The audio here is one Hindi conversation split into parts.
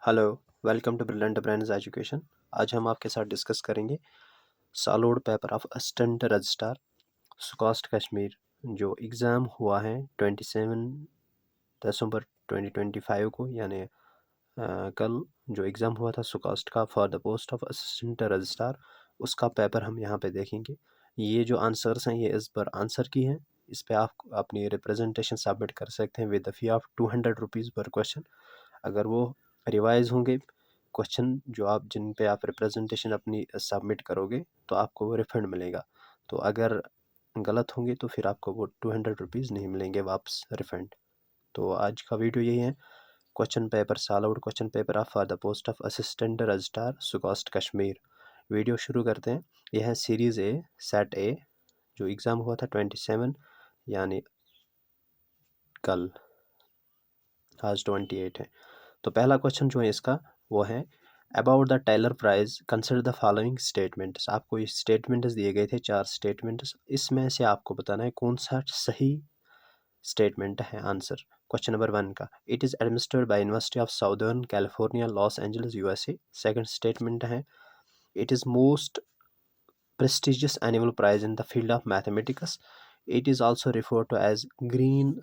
Hello, welcome to Brilliant Brains Education. आज हम आपके साथ डिस्कस करेंगे solved paper of assistant registrar SKUAST Kashmir जो एग्ज़ाम हुआ है 27 दिसंबर 2025 को, यानी कल जो एग्ज़ाम हुआ था सुकास्ट का for the post of assistant registrar, उसका पेपर हम यहाँ पे देखेंगे। ये जो आंसर्स हैं ये इस पर आंसर की हैं। इस पे आप अपनी रिप्रेजेंटेशन सबमिट कर सकते हैं with the fee of 200 rupees पर क्वेश्चन। अगर वो रिवाइज होंगे क्वेश्चन जो आप जिन पे आप रिप्रेजेंटेशन अपनी सबमिट करोगे तो आपको वो रिफंड मिलेगा। तो अगर गलत होंगे तो फिर आपको वो 200 रुपीज़ नहीं मिलेंगे वापस रिफंड। तो आज का वीडियो यही है, question paper solved question paper of for the post of assistant registrar SKUAST Kashmir. Video शुरू करते हैं। यह है सीरीज़ ए सेट ए जो एग्ज़ाम हुआ था 27, यानी कल, आज 28 है। तो पहला क्वेश्चन जो है इसका वो है about the Tyler prize consider the following statements. आपको ये स्टेटमेंट्स दिए गए थे, 4 स्टेटमेंट्स। इसमें से आपको बताना है कौन सा सही स्टेटमेंट है आंसर। क्वेश्चन नंबर 1 का, it is administered by University of Southern California Los Angeles USA. Second statement है it is most prestigious annual prize in the field of mathematics. It is also referred to as Green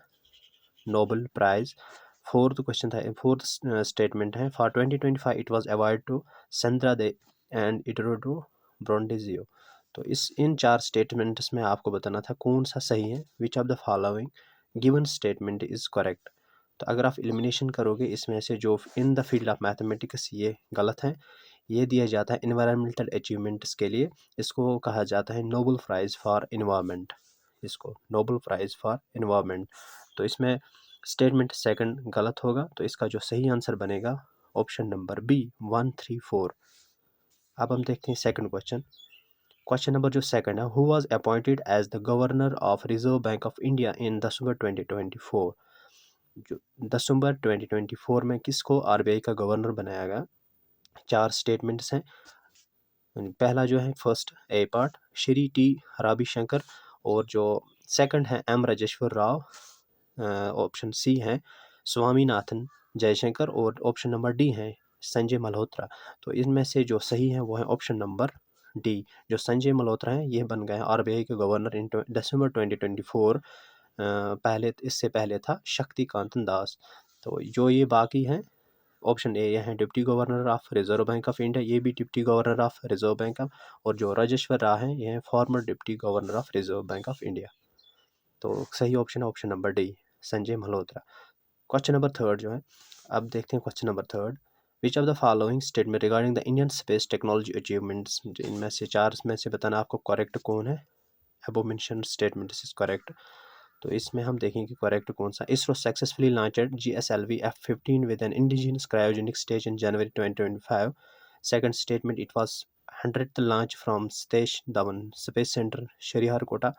Nobel Prize. Fourth statement है for 2025 it was award to Sandra Diaz and इडोडो ब्रोंडिजियो। तो इन 4 स्टेटमेंट्स में आपको बताना था कौन सा सही है। विच of the following given statement is correct. तो अगर आप एलिमिनेशन करोगे इसमें से जो in the field of mathematics ये गलत है। ये दिया जाता है इन्वायरमेंटल अचीवमेंट्स के लिए, इसको कहा जाता है नोबेल प्राइज़ फॉर इन्वायरमेंट, इसको नोबेल प्राइज़ फॉर इन्वायरमेंट। तो इसमें स्टेटमेंट सेकंड गलत होगा, तो इसका जो सही आंसर बनेगा ऑप्शन नंबर बी 134। अब हम देखते हैं सेकंड क्वेश्चन। क्वेश्चन नंबर जो सेकंड है, who was appointed as the governor of Reserve Bank of India in December 2024। जो दिसंबर 2024 में किसको आरबीआई का गवर्नर बनाया गया। 4 स्टेटमेंट्स हैं। पहला जो है first A part Shri T Ravishankar, और जो सेकंड है M Rajeshwar Rao, option C है स्वामीनाथन जयशंकर, और ऑप्शन नंबर डी है संजय मल्होत्रा। तो इनमें से जो सही है वो है ऑप्शन नंबर डी। जो संजय मल्होत्रा है ये बन गए आरबीआई के गवर्नर इन दिसंबर 2024। पहले इससे पहले था शक्तिकांत दास। तो जो ये बाकी हैं ऑप्शन ए, ये है deputy governor of Reserve Bank of India, ये भी deputy governor of Reserve Bank of, और जो राजेश्वर राव हैं ये हैं farmer deputy governor of Reserve Bank of India. तो सही ऑप्शन है option number D, Sanjay Malhotra. Question number third जो है, अब देखते हैं question number third. Which of the following statement regarding the Indian space technology achievements, इनमें से 4 में से बताना आपको करेक्ट कौन है। Above mentioned statement is correct. तो इसमें हम देखेंगे करेक्ट कौन सा। ISRO successfully launched GSLV F-15 with an indigenous cryogenic stage in January 2025। Second statement, it was 100th launch from Satish Dhawan space centre Sriharikota.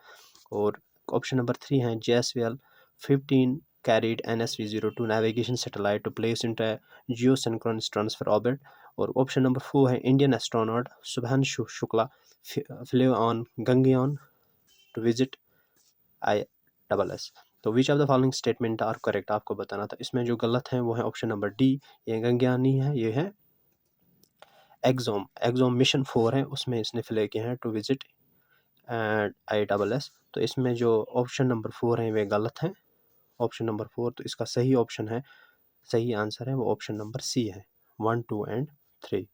और ऑप्शन नंबर 3 है JSLV 15 carried NSV-02 navigation satellite to place into a geosynchronous transfer orbit। और ऑप्शन नंबर 4 है Indian astronaut Shubhanshu Shukla flew on Gangayaan to visit ISS। तो which of the following statement are correct आपको बताना था। इसमें जो गलत है वो है ऑप्शन नंबर डी, ये गंगायान नहीं है, ये है एग्जोम मिशन 4 है, उसमें इसने फ्ले किए हैं टू विजिट ISS। तो इसमें जो ऑप्शन नंबर 4 है वे गलत हैं, ऑप्शन नंबर 4। तो इसका सही ऑप्शन है, सही आंसर है वो ऑप्शन नंबर सी है, 1, 2 एंड 3।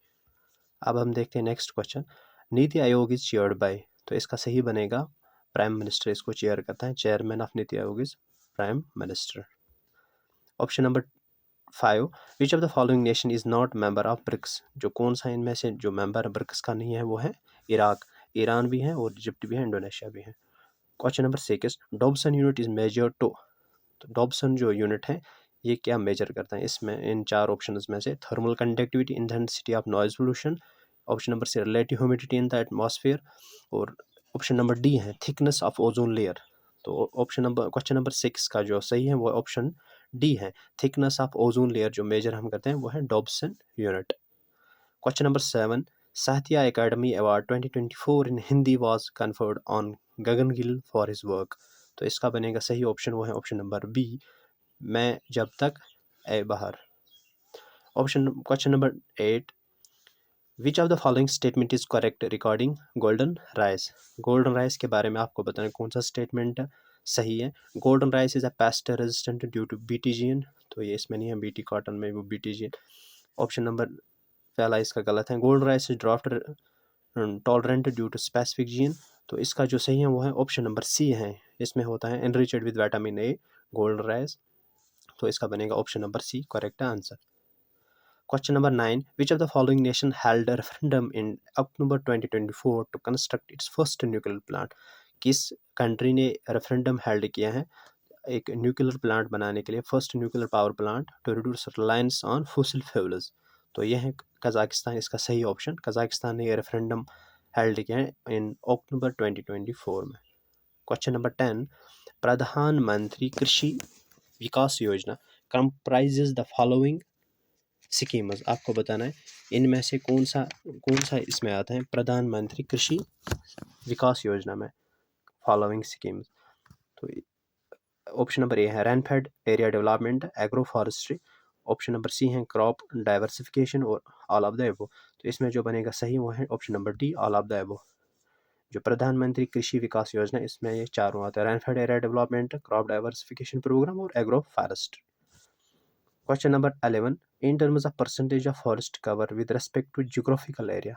अब हम देखते हैं next question. NITI Aayog is chaired by, तो इसका सही बनेगा प्राइम मिनिस्टर इसको चेयर करता है, chairman of NITI Aayog is prime minister. Option number 5, which of the following nation is not member of BRICS, जो कौन सा इनमें से जो मेंबर ब्रिक्स का नहीं है वो है इराक। ईरान भी है और इजिप्ट भी है, इंडोनेशिया भी है। Question number 6, Dobson unit is measure to, तो डॉब्सन जो यूनिट है ये क्या मेजर करता है। इसमें इन 4 ऑप्शंस में से thermal conductivity, intensity of noise pollution, option number C relative humidity in the atmosphere, और ऑप्शन नंबर डी है थिकनेस ऑफ ओजोन लेयर। तो क्वेश्चन नंबर 6 का जो सही है वो ऑप्शन डी है, थिकनेस ऑफ ओजोन लेयर जो मेजर हम करते हैं वो है Dobson unit. Question number 7, Sahitya Akademi award 2024 in Hindi was conferred on Gagan Gill for his work. तो इसका बनेगा सही ऑप्शन वो है ऑप्शन नंबर बी, मैं जब तक ए बाहर। Question number 8, which of the following statement is correct recording golden rice. Golden rice के बारे में आपको बताना कौन सा स्टेटमेंट सही है। Golden rice is a pest resistant due to BT gene, तो ये इसमें नहीं है, बीटी कॉटन में वो बीटीजीएन। ऑप्शन नंबर पहला इसका गलत है। Golden rice is drought tolerant due to specific gene, तो इसका जो सही है वो है ऑप्शन नंबर सी है, इसमें होता है enriched with vitamin A golden rice, तो इसका बनेगा option number C correct answer. Question number 9. Which of the following nation held a referendum in October 2024 to construct its first nuclear plant? किस कंट्री ने रेफरेंडम हेल्ड किया है एक न्यूक्लियर प्लांट बनाने के लिए, first nuclear power plant to reduce reliance on fossil fuels? तो यह है कजाकिस्तान, इसका सही ऑप्शन। कजाकिस्तान ने यह रेफरेंडम हेल्ड किया है इन अक्टूबर 2024 में। Question number 10. प्रधानमंत्री कृषि विकास योजना कंप्राइजेज द फॉलोइंग स्कीम्स। आपको बताना है इनमें से कौन सा इसमें आता है प्रधानमंत्री कृषि विकास योजना में फॉलोइंग स्कीम्स। तो ऑप्शन नंबर ए है rainfed area development agro forestry, option number C है क्रॉप डाइवर्सिफिकेशन और ऑल ऑफ द एबो। तो इसमें जो बनेगा सही वो है option number D all of the above. जो प्रधानमंत्री कृषि विकास योजना इसमें ये चारों आते हैं, rainfed area development, crop diversification program और agro forest. Question number 11. In terms of percentage of forest cover with respect to geographical area,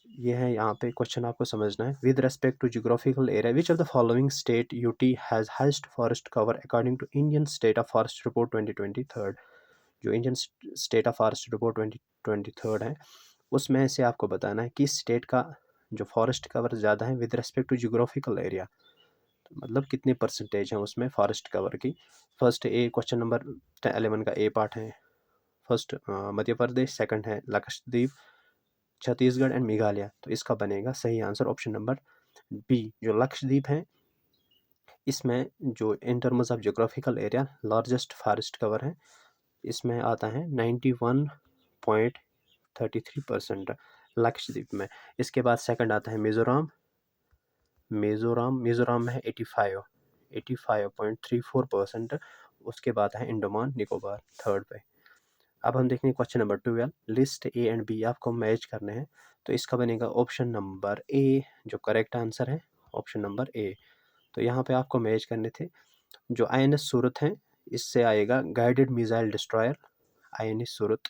ये है यहाँ पे क्वेश्चन आपको समझना है। With respect to geographical area, which of the following state UT has highest forest cover according to Indian State of Forest Report 2023? जो Indian state of forest report 2023 है उसमें से आपको बताना है किस स्टेट का जो फॉरेस्ट कवर ज़्यादा है with respect to geographical area, मतलब कितने परसेंटेज हैं उसमें फॉरेस्ट कवर की। फर्स्ट ए क्वेश्चन नंबर 11 का ए पार्ट है फर्स्ट मध्य प्रदेश, सेकंड है लक्षद्वीप, छत्तीसगढ़ एंड मेघालय, तो इसका बनेगा सही आंसर ऑप्शन नंबर बी जो लक्षद्वीप है। इसमें जो in terms of geographical area largest forest cover है इसमें आता है 91.33% लक्षद्वीप में। इसके बाद सेकंड आता है मिजोरम, मिजोरम में है 85.34%। उसके बाद है अंडमान निकोबार थर्ड पे। अब हम देखेंगे question number 12, list A and B आपको मैच करने हैं, तो इसका बनेगा ऑप्शन नंबर ए जो करेक्ट आंसर है ऑप्शन नंबर ए। तो यहाँ पे आपको मैच करने थे जो INS सूरत है इससे आएगा गाइडेड मिसाइल डिस्ट्रॉयर INS सूरत,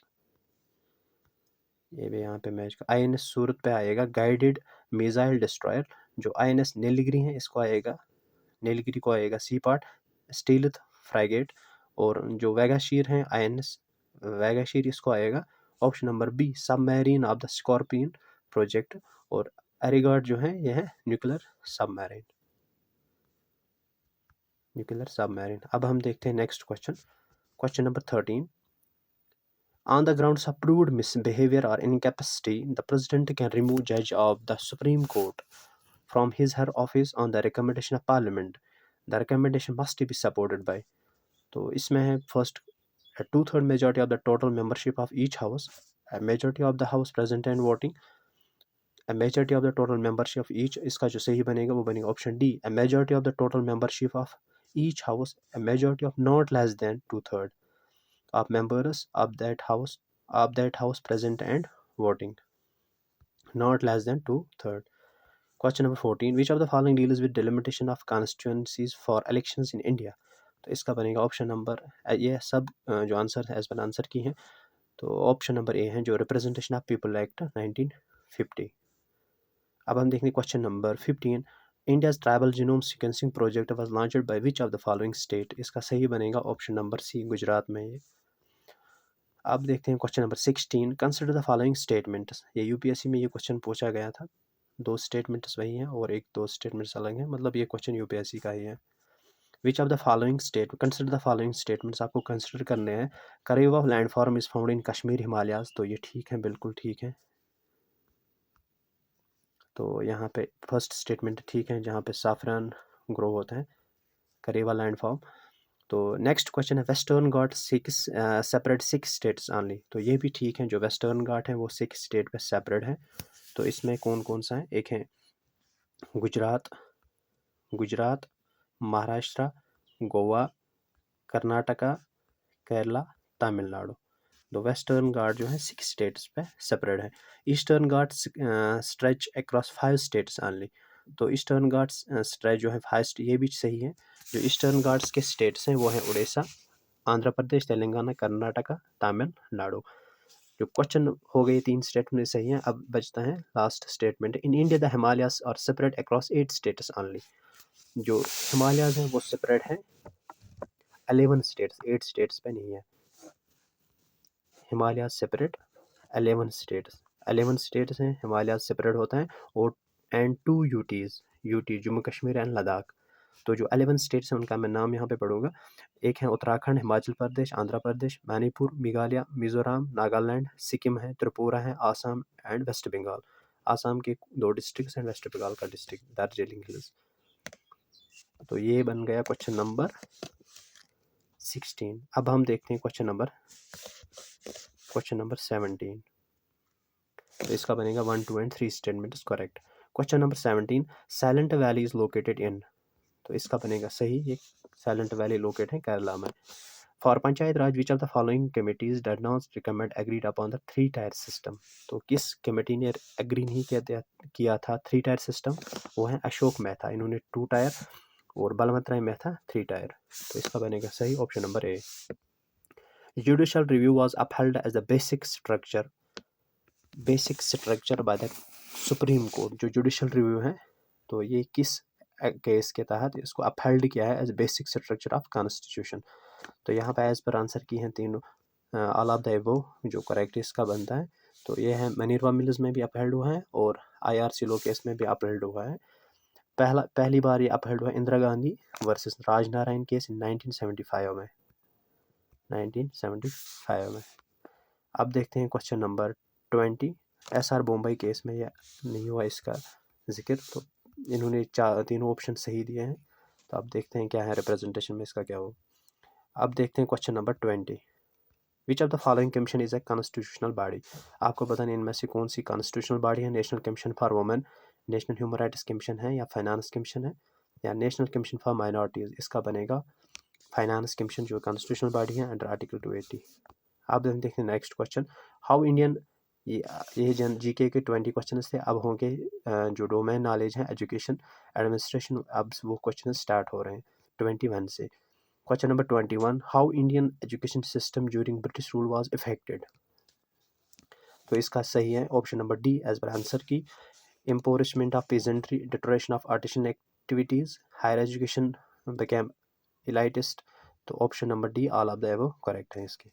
ये भी यहाँ पे मैच कर INS सूरत पे आएगा गाइडेड मिसाइल डिस्ट्रॉयर। जो INS नीलगिरी है इसको आएगा, नीलगिरी को आएगा सी पार्ट स्टीलथ फ्रैगेट, और जो वेगाशीर है INS वेगाशीर इसको आएगा option number B submarine of the scorpion project, और एरिगार्ड जो है यह है न्यूक्लियर सबमरीन। अब हम देखते हैं next question, question number 13. On the grounds of proved misbehavior or incapacity, the President can remove Judge of the Supreme Court from his her office on the recommendation of Parliament. The recommendation must be supported by. तो इसमें है first a two-third majority of the total membership of each house, a majority of the house present and voting, a majority of the total membership of each, इसका जो सही बनेगा वो बनेगा option D a majority of the total membership of each house, a majority of not less than two-third of members of that house present and voting, not less than two-third. Question number 14. Which of the following deals with delimitation of constituencies for elections in India? तो इसका बनेगा ऑप्शन नंबर, ये सब जो आंसर है एज पर आंसर की हैं, तो ऑप्शन नंबर ए है जो रिप्रेजेंटेशन ऑफ पीपल एक्ट 1950। अब हम देखेंगे question number 15. India's tribal genome sequencing project was launched by which of the following state? इसका सही बनेगा ऑप्शन नंबर सी गुजरात में ये। अब देखते हैं question number 16. Consider the following statements, ये यूपीएससी में ये क्वेश्चन पूछा गया था, दो स्टेटमेंट्स वही हैं और एक दो स्टेटमेंट्स अलग हैं, मतलब ये क्वेश्चन यूपीएससी का ही है। विच of the following state consider the following statements आपको कंसिडर करने हैं। करीब of landform is found in Kashmir Himalayas, तो ये ठीक है बिल्कुल ठीक है। तो यहाँ पे फर्स्ट स्टेटमेंट ठीक है जहाँ पे साफरान ग्रो होता है करेवा लैंडफॉर्म। तो नेक्स्ट क्वेश्चन है Western Ghat six separate six states only, तो ये भी ठीक है जो वेस्टर्न घाट है वो 6 स्टेट पे सेपरेट है। तो इसमें कौन कौन सा है, एक है गुजरात, महाराष्ट्र, गोवा, कर्नाटका, केरला, तमिलनाडु। तो वेस्टर्न घाट जो है 6 स्टेट्स पे सेपरेट है। ईस्टर्न घाट स्ट्रेच अक्रॉस 5 स्टेट्स ओनली। तो ईस्टर्न घाट्स स्ट्रेच जो है 5, ये भी सही है। जो ईस्टर्न घाट्स के स्टेट्स हैं वो है उड़ीसा, आंध्र प्रदेश, तेलंगाना, कर्नाटका, तमिलनाडु। जो क्वेश्चन हो गए 3 स्टेट में सही है। अब बचता है last statement, in India the Himalayas are separate across 8 states only. जो हिमालयाज हैं वो सेपरेट है 11 स्टेट्स, 8 स्टेट्स पे नहीं है। हिमालयाज सेपरेट 11 स्टेट्स, 11 स्टेट्स हैं, हिमालयाज सेपरेट होता है। और and 2 UTs, UT Jammu Kashmir and Ladakh. तो जो 11 स्टेट्स हैं उनका मैं नाम यहाँ पे पढ़ूंगा। एक है उत्तराखंड, हिमाचल प्रदेश, आंध्र प्रदेश, मणिपुर, मेघालय, मिजोरम, नागालैंड, सिक्किम है, त्रिपुरा है, आसाम एंड वेस्ट बंगाल। आसाम के 2 डिस्ट्रिक्ट हैं, वेस्ट बंगाल का डिस्ट्रिक्ट दार्जिलिंग हिल्स। तो ये बन गया क्वेश्चन नंबर 16। अब हम देखते हैं क्वेश्चन नंबर 17। तो इसका बनेगा 1, 2 and 3 statement is correct. Question number 17, silent valley is located in. तो इसका बनेगा सही, ये साइलेंट वैली लोकेट है केरला में। For panchayat Raj which of the following committees did not recommend agreed upon the 3 tier system. तो किस कमेटी ने एग्री नहीं किया था 3 टायर सिस्टम? वो है अशोक मेहता, इन्होंने 2 टायर, और बलवंत राय मेहता 3 टायर। तो इसका बनेगा सही option number A. Judicial review was upheld as the basic structure by the supreme court. जो जुडिशियल रिव्यू है तो ये किस केस के तहत इसको अपहेल्ड किया है as basic structure of constitution. तो यहाँ पे एज पर आंसर की हैं तीनों, ऑल ऑफ द अबव जो करेक्ट इसका बनता है। तो ये है मनीरवा मिल्स में भी अपहेल्ड हुआ है और IRC लो केस में भी अपहेल्ड हुआ है। पहली बार ये अपहेल्ड हुआ इंदिरा गांधी वर्सेस राजनारायण केस 1975 में, 1975 में। अब देखते हैं question number 20। SR Bombay case में यह नहीं हुआ इसका जिक्र, तो इन्होंने तीनों ऑप्शन सही दिए हैं। तो अब देखते हैं क्या है रिप्रेजेंटेशन में इसका क्या हो। अब देखते हैं question number 20, which of the following commission is a constitutional body. आपको पता नहीं इनमें से कौन सी कॉन्स्टिट्यूशनल बॉडी है। National commission for women, national human rights commission है, या फाइनेंस कमीशन है, या नेशनल कमीशन फॉर माइनॉरिटीज़। इसका बनेगा फाइनेंस कमीशन जो कॉन्स्टिट्यूशनल बॉडी है अंडर आर्टिकल 280। अब हम देखते हैं नेक्स्ट क्वेश्चन, हाउ इंडियन, ये GK के 20 क्वेश्चन थे। अब होंगे जो डोमेन नॉलेज है एजुकेशन एडमिनिस्ट्रेशन, अब वो क्वेश्चन स्टार्ट हो रहे हैं 21 से। Question number 21, how Indian education system during British rule was affected. तो इसका सही है option number D as per answer key, impoverishment of pageantry, deterioration of artisan activities, higher education became elitist. तो option number D all of the above correct है इसके।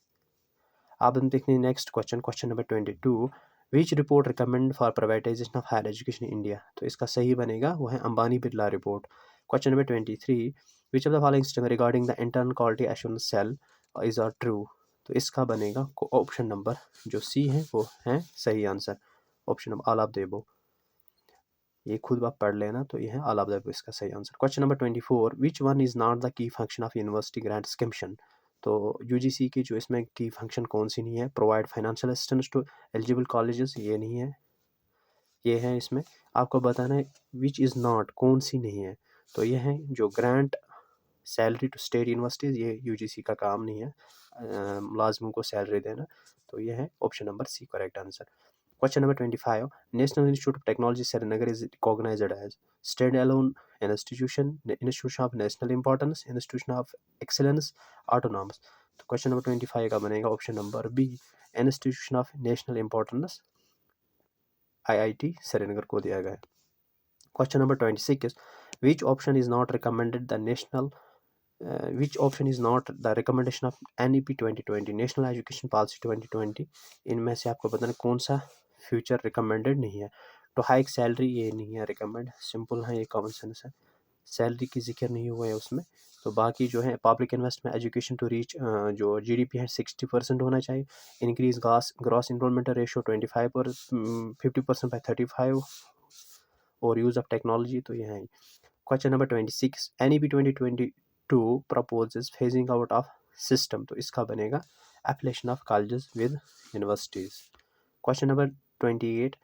अब हम देखते हैं next question, question number 22, which report recommend for privatization of higher education in India. तो इसका सही बनेगा वो है Ambani Birla report. Question number 23, which of the following statement regarding the internal quality assurance cell is are true. तो इसका बनेगा ऑप्शन नंबर जो सी है वो है सही answer, option number all of the above. ये खुद आप पढ़ लेना, तो ये है ऑल ऑफ द अबव इसका सही answer. Question number 24, which one is not the key function of university grants commission. तो UGC की जो इसमें की फंक्शन कौन सी नहीं है, provide financial assistance to eligible colleges, ये नहीं है। ये है इसमें आपको बताना है विच इज़ नॉट, कौन सी नहीं है। तो ये है जो grant salary to state universities, ये UGC का काम नहीं है मुलाजमों को सैलरी देना। तो ये है option number C correct answer. Question number 25, National Institute of Technology Srinagar is recognized as standalone institution, institution of national importance, institution of excellence, autonomous। तो क्वेश्चन नंबर 25 का बनेगा option number B, institution of national importance, IIT Srinagar को दिया गया है। Question number 26, which option is not recommended the national, which option is not the recommendation of NEP 2020, national education policy 2020। इनमें से आपको बताना कौन सा फ्यूचर रिकमेंडेड नहीं है। तो हाइक सैलरी ये नहीं है रिकमेंड, सिंपल है, ये कॉमन सेंस है, सैलरी की जिक्र नहीं हुआ है उसमें। तो बाकी जो है public investment education to reach जो GDP है 60% होना चाहिए, इंक्रीज ग्रॉस इनरोलमेंट रेशो 25 पर 50% बाय 35, और यूज़ ऑफ टेक्नोलॉजी, तो ये है। Question number 26, NEP 2022 proposes phasing out of system। तो इसका बनेगा affiliation of colleges with universities. Question number 28,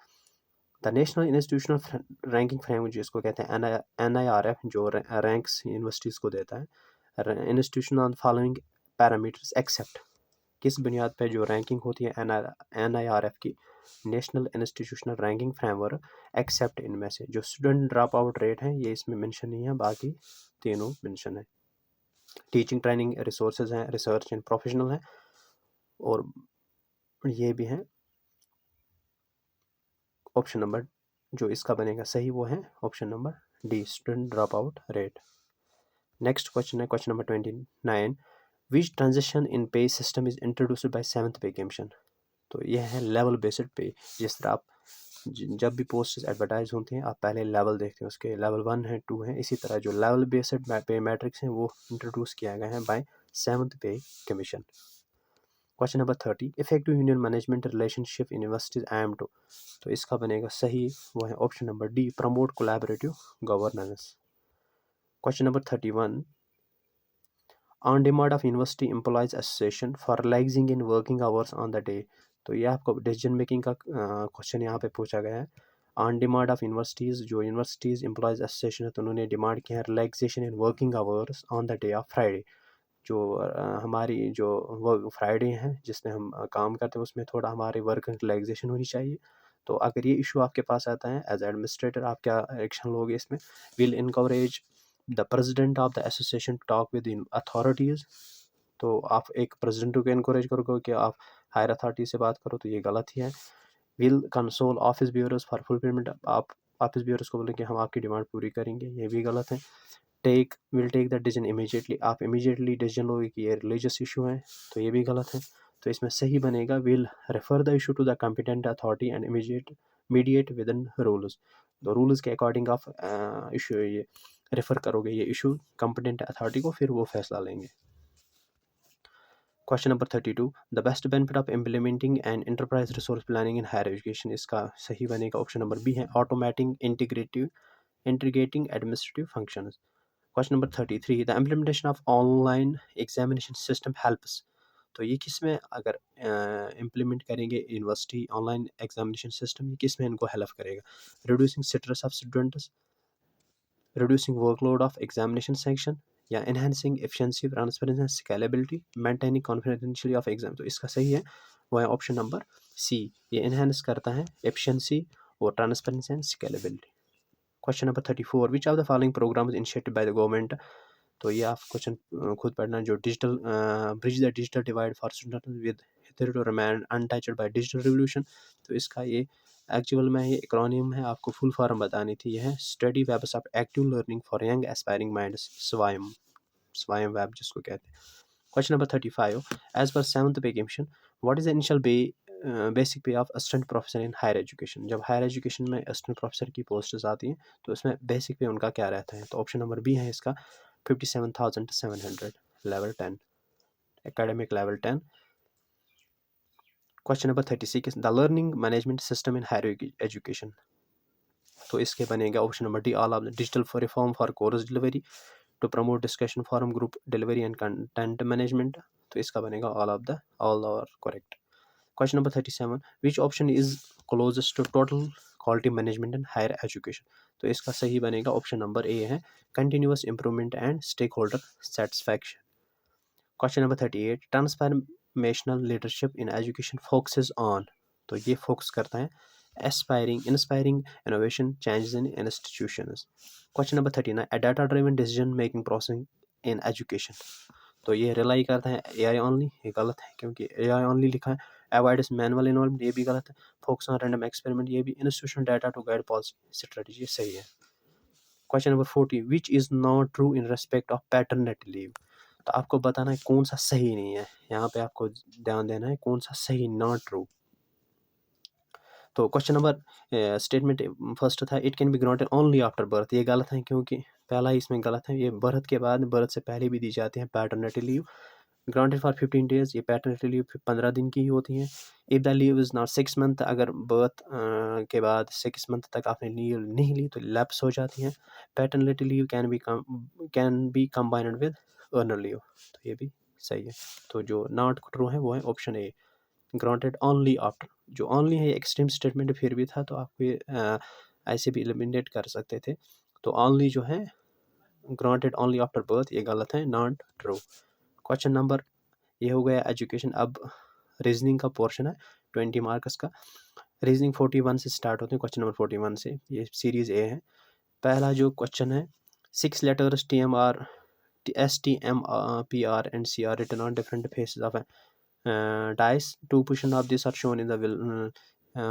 the national institutional ranking framework जिसको कहते हैं NIRF, जो रैंक्स यूनिवर्सिटीज़ को देता है, institution on following parameters except. किस बुनियाद पे जो रैंकिंग होती है NIRF की, national institutional ranking framework, except इनमें से जो स्टूडेंट ड्रॉप आउट रेट है ये इसमें मेंशन नहीं है, बाकी तीनों मेंशन है। टीचिंग ट्रेनिंग रिसोर्सेज हैं, रिसर्च एंड प्रोफेशनल हैं, और ये भी हैं। ऑप्शन नंबर जो इसका बनेगा सही वो है option number D, student drop out rate. Next question है question number 29, which transition in pay system is introduced by 7th pay commission. तो यह है लेवल बेस्ड पे। जिस तरह आप जब भी पोस्ट एडवर्टाइज होते हैं आप पहले लेवल देखते हैं, उसके लेवल 1 है 2 है, इसी तरह जो लेवल बेस्ड पे मैट्रिक्स हैं वो इंट्रोड्यूस किया गया है by 7th pay commission. Question number 30, effective union management relationship in universities aim to. तो इसका बनेगा सही वो है option number D, promote collaborative governance. Question number 31, on demand of university employees association for relaxing in working hours on the day. तो ये आपको डिसीजन मेकिंग का क्वेश्चन यहाँ पे पूछा गया है। ऑन डिमांड ऑफ यूनिवर्सिटीज़, जो यूनिवर्सिटीज़ एम्प्लॉयज एसोसिएशन है तो उन्होंने डिमांड किया है relaxation in working hours on the day of Friday. जो हमारी जो वो फ्राइडे है जिसमें हम काम करते हैं उसमें थोड़ा हमारी वर्क रिलैक्सेशन होनी चाहिए। तो अगर ये इशू आपके पास आता है एज एडमिनिस्ट्रेटर आप क्या एक्शन लोगे इसमें? Will encourage the president of the association talk with in authorities. तो आप एक प्रेसिडेंट को इनकरेज करोगे कि आप हायर अथॉरिटी से बात करो, तो ये गलत ही है। Will console office bureaus for fulfilment, आप ऑफिस ब्यूरोज को बोलें कि हम आपकी डिमांड पूरी करेंगे, ये भी गलत है। Will take the decision immediately, आप इमीडिएटली डिसीजन लोगे कि ये रिलीजियस इशू है, तो ये भी गलत है। तो इसमें सही बनेगा will refer the issue to the competent authority and mediate within rules. तो रूल्स के अकॉर्डिंग आप इशू ये रेफर करोगे ये इशू कॉम्पिटेंट अथॉरिटी को, फिर वो फैसला लेंगे। Question number 32, the best benefit of implementing and enterprise resource planning in higher education. इसका सही बनेगा ऑप्शन नंबर बी है, automating integrating administrative functions. Question number 33, the implementation of online examination system helps. तो ये किस में अगर इम्प्लीमेंट करेंगे यूनिवर्सिटी ऑनलाइन एग्जामिनेशन सिस्टम, ये किस में इनको हेल्प करेगा? Reducing stress of students, reducing workload of examination section, या enhancing efficiency, transparency and scalability, maintaining confidentiality of exam. तो इसका सही है वो है ऑप्शन नंबर सी, ये एनहांस करता है एफिशिएंसी और transparency and scalability. Question number 34, which of the following programs initiated by the government. तो ये आप क्वेश्चन खुद पढ़ना, जो digital bridge the digital divide for student with hitherto remain untouched by digital revolution। तो इसका ये एक्चुअल में ये एक्रोनियम है, आपको फुल फॉर्म बतानी थी। यह है study webs of active learning for young aspiring minds, स्वायम वेब जिसको कहते हैं। Question number 35, as per 7th pay commission what is the initial basic pay of assistant professor in higher education. जब हायर एजुकेशन में असिस्टेंट प्रोफेसर की पोस्ट्स आती हैं तो उसमें बेसिक पे उनका क्या रहता है? तो ऑप्शन नंबर बी है इसका 57,700, level 10, academic level 10। Question number 36, the learning management system in higher education. तो इसके बनेगा option number D, all of the digital for reform for course delivery to promote discussion forum group delivery and content management. तो इसका बनेगा all are correct. Question number 37, which option is closest to total quality management in higher education. तो इसका सही बनेगा ऑप्शन नंबर ए है, continuous improvement and stakeholder satisfaction. Question number 38, transformational leadership in education focuses on. तो ये फोकस करता है inspiring innovation changes in institutions. Question number 39, a data driven decision making process in education। तो ये रिलाई करता है एआई ओनली, ये गलत है क्योंकि एआई ओनली लिखा है। अवॉइड्स मैनुअल इन्वॉल्वमेंट, ये भी गलत है। फोकस ऑन रैंडम एक्सपेरिमेंट, ये भी। Institutional data to guide policy strategy, सही है। Question number 40, which is not true in respect of paternity leave. तो आपको बताना है कौन सा सही नहीं है, यहाँ पे आपको ध्यान देना है कौन सा सही नॉट ट्रू। तो क्वेश्चन नंबर स्टेटमेंट फर्स्ट था, it can be granted only after birth, ये गलत है क्योंकि पहला ही इसमें गलत है। ये बर्थ के बाद, बर्थ से पहले भी दी जाती है paternity leave. Granted for 15 days, ये पैटर्निटी लीव 15 दिन की ही होती है। If the leave is not 6 month, अगर बर्थ के बाद 6 मंथ तक आपने लीव नहीं ली तो लैप्स हो जाती हैं। Paternity leave can be combined with earner leave, तो ये भी सही है। तो जो नॉट ट्रू है वो है option A, granted only after. जो ओनली है एक्सट्रीम स्टेटमेंट फिर भी था, तो आप ये ऐसे भी एलिमिनेट कर सकते थे। तो ओनली जो है ग्रांटेड ओनली आफ्टर बर्थ, ये गलत है, नॉट ट्रू। क्वेश्चन नंबर ये हो गया एजुकेशन। अब रीजनिंग का पोर्शन है 20 मार्क्स का। रीजनिंग 41 से स्टार्ट होते हैं, क्वेश्चन नंबर 41 से। ये सीरीज ए है। पहला जो क्वेश्चन है, 6 letters TMR, STMPR and CR written on different faces of a dice. Two portions of this are shown in the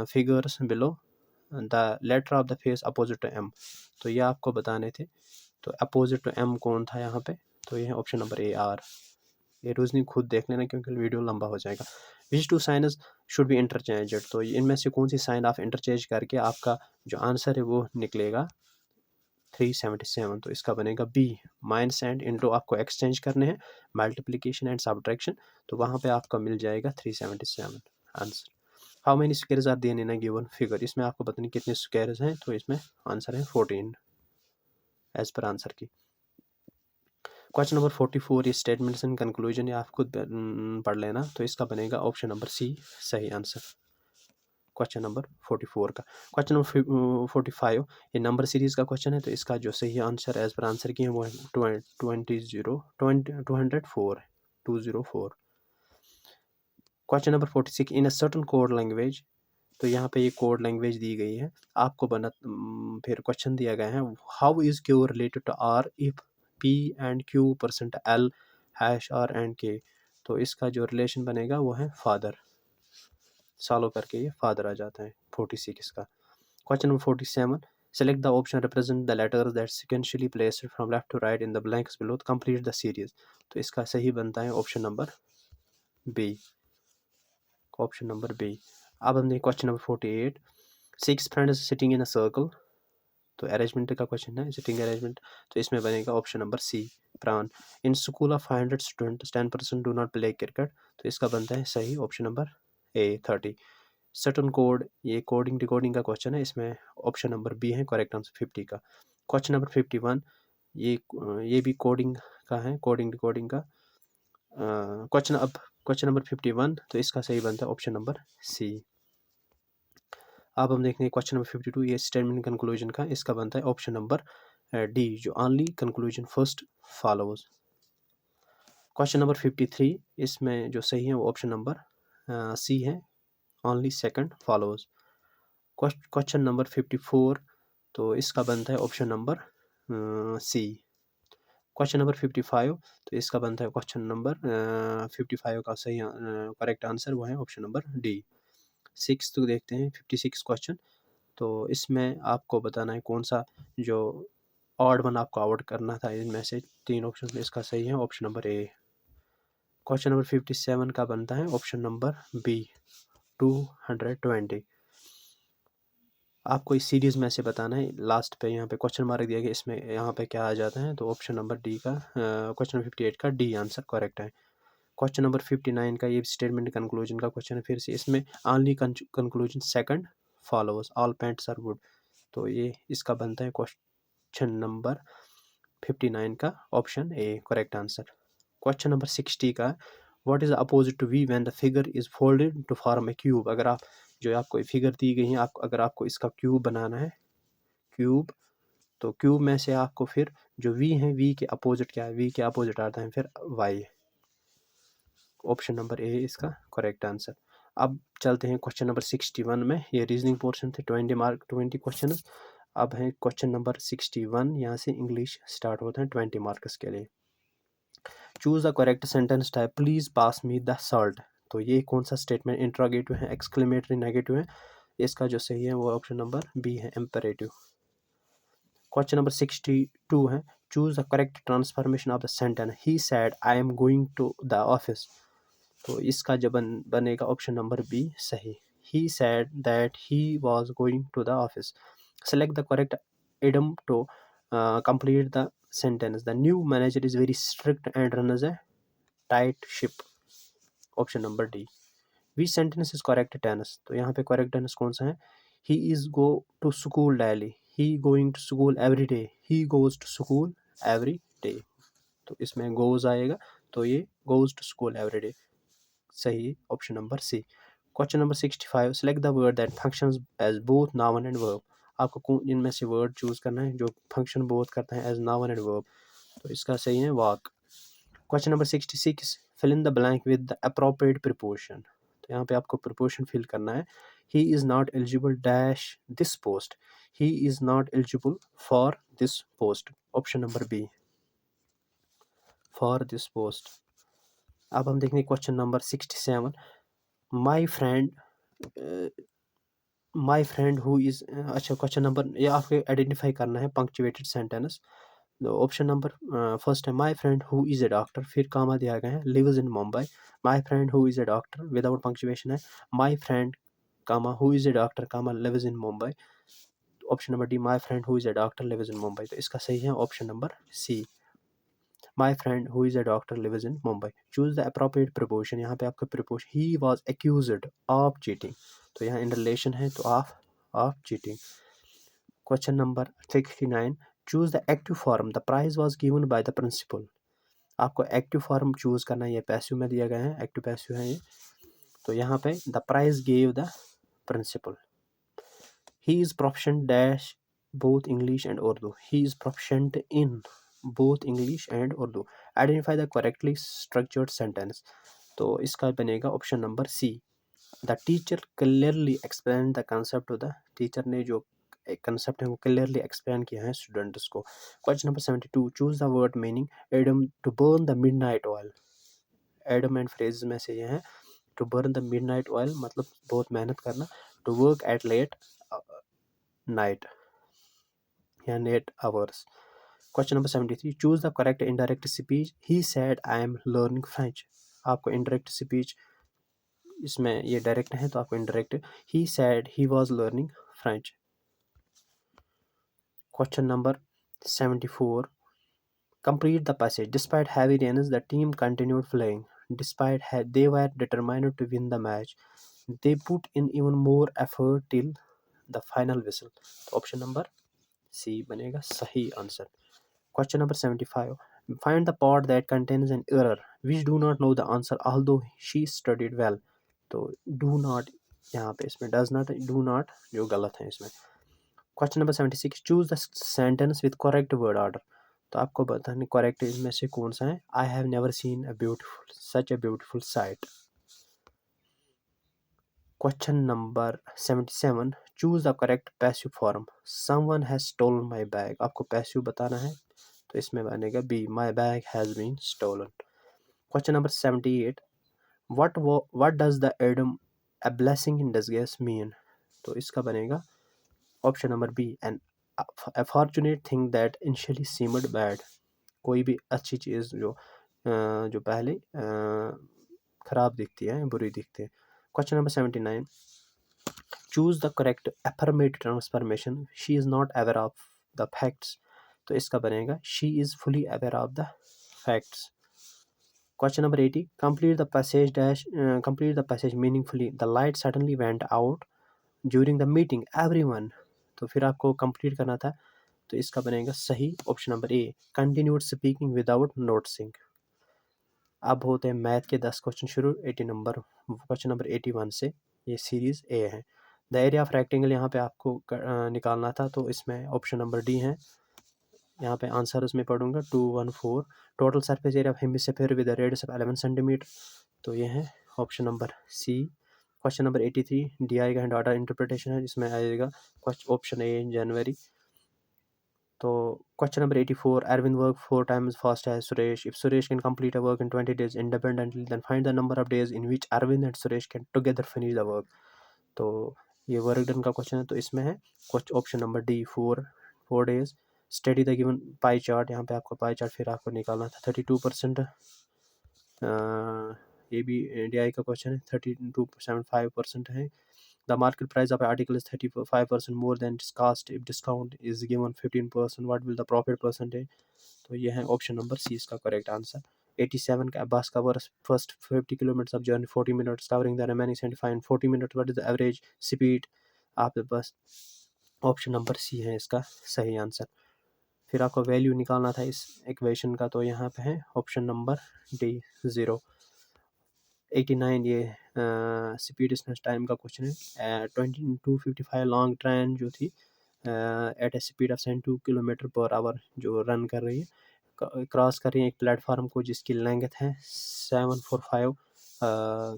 figures below. The letter of the face opposite to M. तो ये आपको बताने थे। तो अपोजिट टू M कौन था यहाँ पे? तो ये है ऑप्शन नंबर ए आर। ये रीजनिंग खुद देख लेना क्योंकि वीडियो लंबा हो जाएगा। Which two signs should be interchanged, तो इनमें से कौन सी साइन आप इंटरचेंज करके आपका जो आंसर है वो निकलेगा 377। तो इसका बनेगा बी। माइनस एंड इंटू आपको एक्सचेंज करने हैं, मल्टीप्लिकेशन एंड सब्ट्रैक्शन, तो वहाँ पे आपका मिल जाएगा 377 answer. How many squares are there in a given figure, इसमें आपको पता नहीं कितने स्क्वायर्स हैं, तो इसमें आंसर है 14 एज पर आंसर की। क्वेश्चन नंबर 44 ये स्टेटमेंट्स एंड कंक्लूजन, ये आप खुद पढ़ लेना। तो इसका बनेगा ऑप्शन नंबर सी सही आंसर क्वेश्चन नंबर 44 का। क्वेश्चन नंबर 45 ये नंबर सीरीज का क्वेश्चन है, तो इसका जो सही आंसर एज पर आंसर की है वो है 204। Question number 46 in a certain code language, तो यहाँ पे ये कोड लैंग्वेज दी गई है आपको। फिर क्वेश्चन दिया गया है, how is Q related to R if P and Q percent L hash R and K, तो इसका जो रिलेशन बनेगा वो है फादर। सॉल्व करके ये फादर आ जाता है 46 का। Question number 47 select the option represent the letters that sequentially placed from left to right in the blanks below, complete the series, तो इसका सही बनता है option number B. Option number B. अब हमने question number 48 6 friends sitting in a circle, तो अरेंजमेंट का क्वेश्चन है, सिटिंग अरेंजमेंट, तो इसमें बनेगा ऑप्शन नंबर सी प्राण। In school of 500 students 10% do not play cricket, तो इसका बनता है सही ऑप्शन नंबर ए 30। सर्टन कोड, ये कोडिंग डिकोडिंग का क्वेश्चन है, इसमें ऑप्शन नंबर बी है करेक्ट आंसर 50 का। क्वेश्चन नंबर 51 ये भी कोडिंग का है, कोडिंग डिकोडिंग का क्वेश्चन। अब क्वेश्चन नंबर 51, तो इसका सही बनता है ऑप्शन नंबर सी। अब हम देखते हैं क्वेश्चन नंबर 52 ये स्टेटमेंट कंक्लूजन का, इसका बनता है ऑप्शन नंबर डी, जो only conclusion first follows. Question number 53 इसमें जो सही है वो ऑप्शन नंबर सी है, only second follows. Question number 54, तो इसका बनता है option number C. Question number 55, तो इसका बनता है क्वेश्चन नंबर 55 का सही करेक्ट आंसर वो है ऑप्शन नंबर डी। 6 तो देखते हैं 56 क्वेश्चन, तो इसमें आपको बताना है कौन सा जो ऑड वन आपको आउट करना था इनमें से 3 ऑप्शन में, इसका सही है ऑप्शन नंबर ए। क्वेश्चन नंबर 57 का बनता है ऑप्शन नंबर बी 220। आपको इस सीरीज में से बताना है, लास्ट पे यहाँ पे क्वेश्चन मार्क दिया गया, इसमें यहाँ पे क्या आ जाता है, तो ऑप्शन नंबर डी का क्वेश्चन नंबर 58 का डी आंसर करेक्ट है। क्वेश्चन नंबर 59 का ये स्टेटमेंट कंक्लूजन का क्वेश्चन है, फिर से इसमें only conclusion second followers all paints are wood, तो ये इसका बनता है क्वेश्चन नंबर 59 का option A correct answer. Question number 60 का what is opposite to V when the figure is folded to form a cube, अगर आप जो आपको फिगर दी गई है अगर आपको इसका क्यूब बनाना है, क्यूब, तो क्यूब में से आपको फिर जो वी है, वी के अपोजिट क्या है, वी के अपोजिट आता है फिर वाई। ऑप्शन नंबर ए इसका करेक्ट आंसर। अब चलते हैं क्वेश्चन नंबर 61 में, ये रीजनिंग पोर्शन थे 20 मार्क 20 क्वेश्चन। अब है क्वेश्चन नंबर 61, यहाँ से इंग्लिश स्टार्ट होते हैं 20 मार्क्स के लिए। Choose the correct sentence type, please pass me the salt, तो ये कौन सा स्टेटमेंट इंट्रोगेटिव है, एक्सक्लेमेटरी, नेगेटिव है, इसका जो सही है वो ऑप्शन नंबर बी है इम्पेरेटिव। क्वेश्चन नंबर 62 है choose the correct transformation of the sentence he said I am going to the office, तो इसका जो बनेगा ऑप्शन नंबर बी सही, he said that he was going to the office. Select the correct idiom to complete the sentence, the new manager is very strict and runs a tight ship, option number D. which sentence is correct tense, तो यहाँ पे करेक्ट टेंस कौन सा है, he is go to school daily, he going to school every day, he goes to school every day, तो इसमें goes आएगा, तो ये goes to school every day सही option number C. Question number 65 select the word that functions as both noun and verb, आपको कौन इनमें से वर्ड चूज करना है जो फंक्शन बोथ करता है एज नाउन एंड वर्ब, तो इसका सही है walk. Question number 66 fill in the blank with the appropriate preposition. तो यहाँ पे आपको preposition fill करना है. He is not eligible dash this post. He is not eligible for this post. Option number B. For this post. अब हम देखेंगे question number 67. My friend who is अच्छा क्वेश्चन नंबर ये आपको आइडेंटिफाई करना है punctuated sentence. Option number first है my friend who is a doctor, फिर कामा दिया गया है, lives in Mumbai. My friend who is a doctor without punctuation है my friend comma who is a doctor comma lives in Mumbai. Option number D my friend who is a doctor lives in Mumbai. तो इसका सही है option number C. My friend who is a doctor lives in Mumbai. Choose the appropriate preposition. यहाँ पे आपका preposition he was accused of cheating. तो यहाँ इन रिलेशन है तो of cheating. Question number 69. Choose the active form. The prize was given by the principal. आपको एक्टिव फॉर्म चूज करना है. ये पैसिव में दिया गया है, एक्टिव पैसिव है ये. तो यहाँ पे the prize gave the principal. He is proficient dash both English and Urdu. He is proficient in both English and Urdu. Identify the correctly structured sentence. तो इसका बनेगा option number C. The teacher clearly explain the concept. The teacher ने जो एक कंसेप्ट है वो क्लियरली एक्सप्लेन किया है स्टूडेंट्स को. Question number 72. Choose the word meaning. Idiom to burn the midnight oil. Idiom and phrase में से ये है to burn the midnight oil मतलब बहुत मेहनत करना. To work at late night या late hours. Question number 73. Choose the correct indirect speech. He said I am learning French. आपको इनडायरेक्ट स्पीच इसमें ये डायरेक्ट है तो आपको indirect. He said he was learning French. Question number 74. Complete the passage. Despite heavy rains, the team continued playing. They were determined to win the match. They put in even more effort till the final whistle. Option number C बनेगा सही answer. Question number 75. Find the part that contains an error which do not know the answer although she studied well. तो do not यहाँ पे इसमें does not do not जो गलत है इसमें. Question number 76. Choose the sentence with correct word order. तो आपको बताना करेक्ट इसमें से कौन सा है. I have never seen a beautiful such a beautiful sight. Question number 77. Choose the correct passive form. Someone has stolen my bag. आपको पैसिव बताना है तो इसमें बनेगा B my bag has been stolen. Question number 78. What does the adage a blessing in disguise mean. तो इसका बनेगा option number B an a fortunate thing that initially seemed bad. कोई भी अच्छी चीज़ जो पहले ख़राब दिखती है बुरी दिखती है. Question number 79. Choose the correct affirmative transformation. She is not aware of the facts. तो इसका बनेगा she is fully aware of the facts. Question number 80. Complete the passage meaningfully. The light suddenly went out during the meeting. Everyone. तो फिर आपको कंप्लीट करना था तो इसका बनेगा सही ऑप्शन नंबर ए कंटिन्यूड स्पीकिंग विदाउट नोटिसिंग. अब होते हैं मैथ के 10 क्वेश्चन शुरू. क्वेश्चन नंबर 81 से. ये सीरीज ए है. द एरिया ऑफ रेक्टेंगल यहाँ पे आपको निकालना था तो इसमें ऑप्शन नंबर डी है. यहाँ पे आंसर उसमें पढ़ूंगा 214. Total surface area of hemisphere with radius of 11 centimetre. तो ये है option number C. Question number 83. D I का डाटा इंटरप्रिटेशन है जिसमें आएगा ऑप्शन ए जनवरी. तो question number 84. Arvind work 4 times fast as Suresh. If Suresh can complete a work in 20 days independently, then find the number of days in which Arvind and Suresh can together finish the work. तो ये वर्क डन का क्वेश्चन है तो इसमें है option number D 4 days. Study the given pie chart. यहाँ पे आपको पाई चार्ट फिर आपको निकालना था 32%. ये भी डी आई का क्वेश्चन है. 32.75% है. The market price of an article is 35% more than its cost. If discount is given 15%, what will the profit percentage? तो ये है ऑप्शन नंबर सी इसका करेक्ट आंसर. 87 का बस covers first 50 kilometre of journey 40 minutes covering the remaining 75 in 40 minutes. What is the average speed. आप बस ऑप्शन नंबर सी है इसका सही आंसर. फिर आपको वैल्यू निकालना था इस इक्वेशन का तो यहाँ पे है ऑप्शन नंबर डी 0. 89 ये स्पीड डिस्टेंस टाइम का क्वेश्चन है. 22:55 लॉन्ग ट्रेन जो थी at a speed of 72 kilometre per hour जो रन कर रही है क्रॉस कर रही हैं एक प्लेटफार्म को जिसकी लेंथ है 745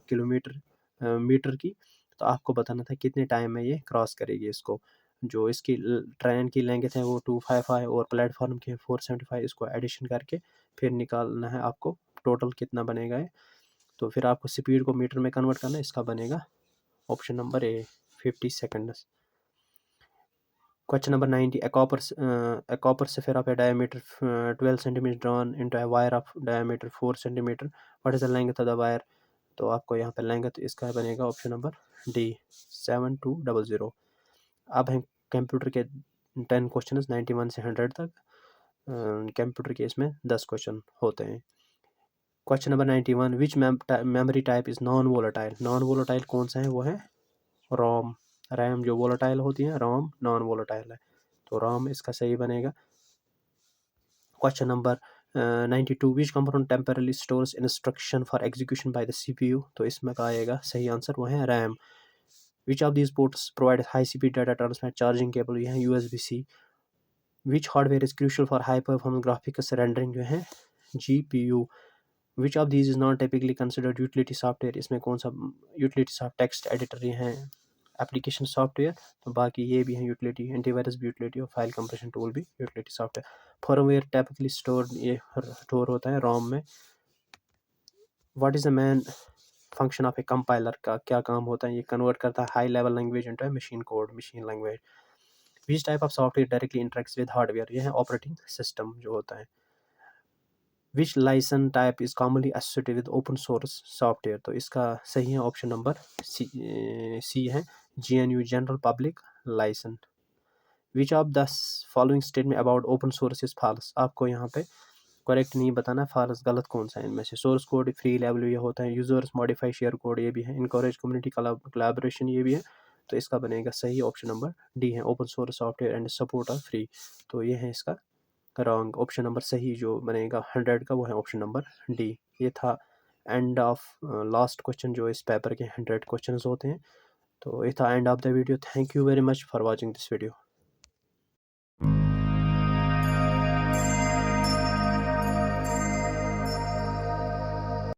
किलोमीटर मीटर की। तो आपको बताना था कितने टाइम में ये क्रॉस करेगी इसको। जो इसकी ट्रेन की लेंथ है वो 255 और प्लेटफॉर्म की 475, इसको एडिशन करके फिर निकालना है आपको टोटल कितना बनेगा ये। तो फिर आपको स्पीड को मीटर में कन्वर्ट करना है, इसका बनेगा option number A 50 seconds. Question number 90. A copper sphere of a diameter 12 centimeter drawn into a wire of diameter 4 centimeter. What is the length of the wire? तो आपको यहाँ पे लेंथ इसका बनेगा ऑप्शन नंबर डी 7200। अब हैं कंप्यूटर के 10 क्वेश्चन 91 से 100 तक। कंप्यूटर के इसमें 10 क्वेश्चन होते हैं। Question number 91, which memory type is non volatile. Non volatile कौन सा है, वो है रोम। रैम जो वोलेटाइल होती है, रोम नॉन वोलेटाइल है, तो रोम इसका सही बनेगा। Question number 92, which component temporarily stores instruction for execution by the CPU. तो इसमें का आएगा सही आंसर, वो है RAM. Which of these ports provide high speed data transfer charging cable, ये है USB-C। Which hardware is crucial for high performance graphics rendering, जो है GPU। Which of these is not typically considered utility software, इसमें कौन सा यूटिलिटी सॉफ्ट टेक्स्ट एडिटर ये हैं एप्लीकेशन सॉफ्टवेयर। तो बाकी ये भी है यूटिलिटी, एंटीवायरस भी यूटिलिटी और फाइल कंप्रेशन टूल भी utility software. Firmware typically store होता है रोम में। What is the main function of a compiler, का क्या काम होता है, ये कन्वर्ट करता है high level language into machine code, machine language. Which type of software directly interacts with hardware, ये है ऑपरेटिंग सिस्टम जो होता है। Which license type is commonly associated with open source software, तो इसका सही है ऑप्शन नंबर सी है GNU general public licence. Which of the following statement about open source is false, आपको यहाँ पे करेक्ट नहीं बताना, फॉल्स गलत कौन सा है इनमें से। सोर्स कोड फ्री लेवल ये होता है, यूजर्स मॉडिफाई शेयर कोड ये भी है, इनकरेज कम्युनिटी कोलैबोरेशन ये भी है। तो इसका बनेगा सही ऑप्शन नंबर डी है, open source software and support of free. तो ये है इसका रॉन्ग। ऑप्शन नंबर सही जो बनेगा 100 का, वो है ऑप्शन नंबर डी। ये था एंड ऑफ लास्ट क्वेश्चन, जो इस पेपर के 100 क्वेश्चन होते हैं। तो ये था end of the video. Thank you very much for watching this video.